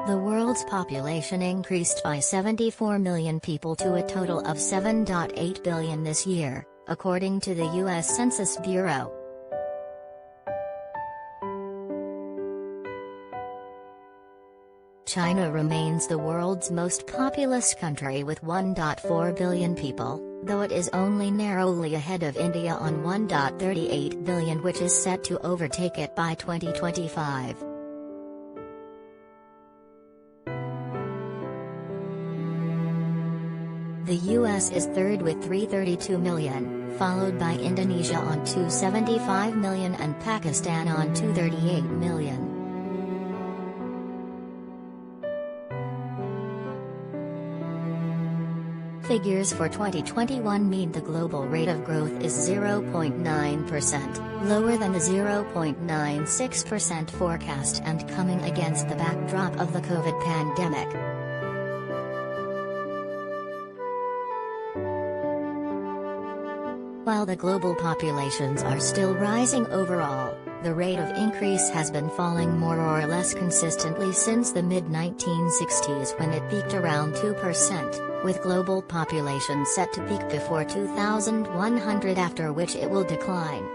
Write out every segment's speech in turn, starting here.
The world's population increased by 74 million people to a total of 7.8 billion this year, according to the U.S. Census Bureau. China remains the world's most populous country with 1.4 billion people, though it is only narrowly ahead of India on 1.38 billion, which is set to overtake it by 2025. The US is third with 332 million, followed by Indonesia on 275 million and Pakistan on 238 million. Figures for 2021 mean the global rate of growth is 0.9%, lower than the 0.96% forecast and coming against the backdrop of the COVID pandemic. While the global populations are still rising overall, the rate of increase has been falling more or less consistently since the mid-1960s, when it peaked around 2%, with global population set to peak before 2100, after which it will decline.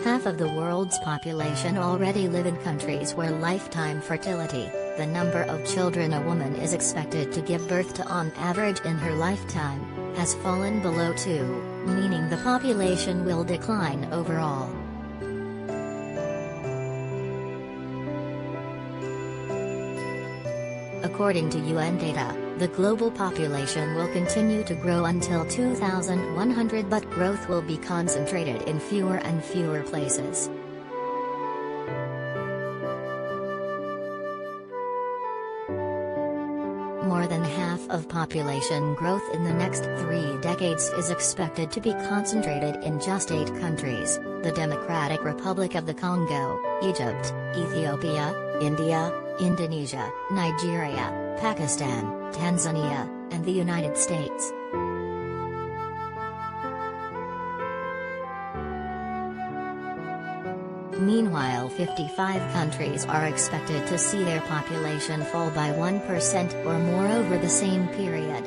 Half of the world's population already live in countries where lifetime fertility, the number of children a woman is expected to give birth to on average in her lifetime, has fallen below 2, meaning the population will decline overall. According to UN data, the global population will continue to grow until 2100, but growth will be concentrated in fewer and fewer places. More than half of population growth in the next 3 decades is expected to be concentrated in just 8 countries: the Democratic Republic of the Congo, Egypt, Ethiopia, India, Indonesia, Nigeria, Pakistan, Tanzania, and the United States. Meanwhile, 55 countries are expected to see their population fall by 1% or more over the same period.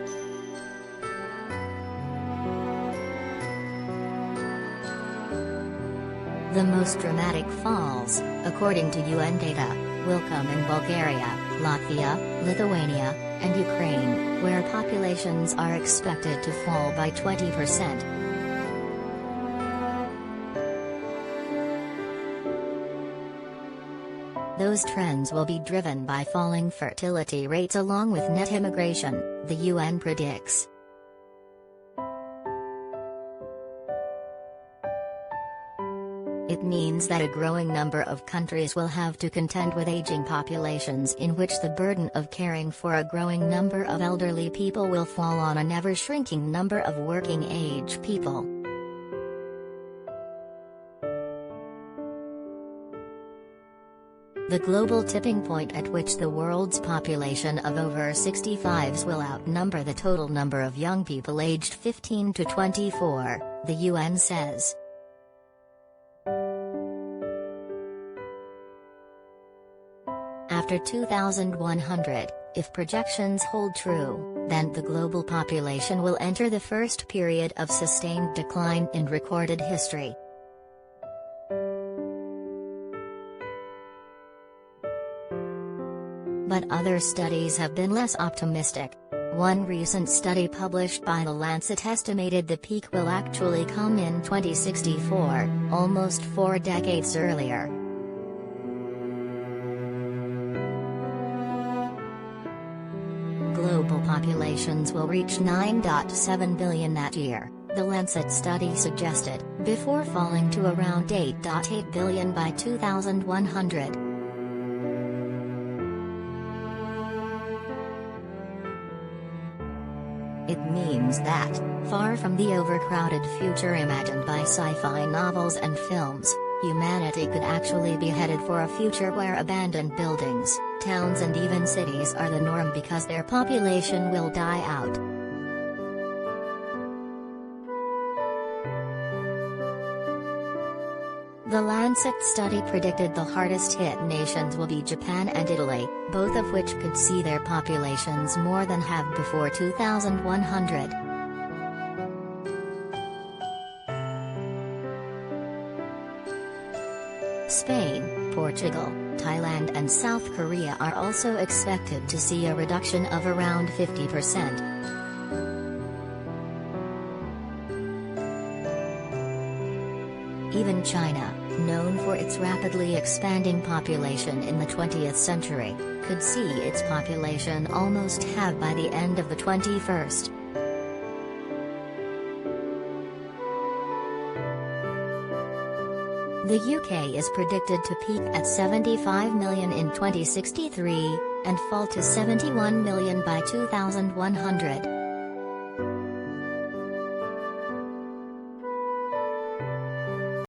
The most dramatic falls, according to UN data, will come in Bulgaria, Latvia, Lithuania, and Ukraine, where populations are expected to fall by 20%. Those trends will be driven by falling fertility rates along with net immigration, the UN predicts. It means that a growing number of countries will have to contend with aging populations, in which the burden of caring for a growing number of elderly people will fall on a never-shrinking number of working-age people. The global tipping point at which the world's population of over 65s will outnumber the total number of young people aged 15 to 24, the UN says. After 2100, if projections hold true, then the global population will enter the first period of sustained decline in recorded history. But other studies have been less optimistic. One recent study published by The Lancet estimated the peak will actually come in 2064, almost 4 decades earlier. Global populations will reach 9.7 billion that year, The Lancet study suggested, before falling to around 8.8 billion by 2100. It means that, far from the overcrowded future imagined by sci-fi novels and films, humanity could actually be headed for a future where abandoned buildings, towns and even cities are the norm because their population will die out. The Lancet study predicted the hardest-hit nations will be Japan and Italy, both of which could see their populations more than halve before 2100. Spain, Portugal, Thailand and South Korea are also expected to see a reduction of around 50%. Even China, known for its rapidly expanding population in the 20th century, could see its population almost halve by the end of the 21st. The UK is predicted to peak at 75 million in 2063, and fall to 71 million by 2100.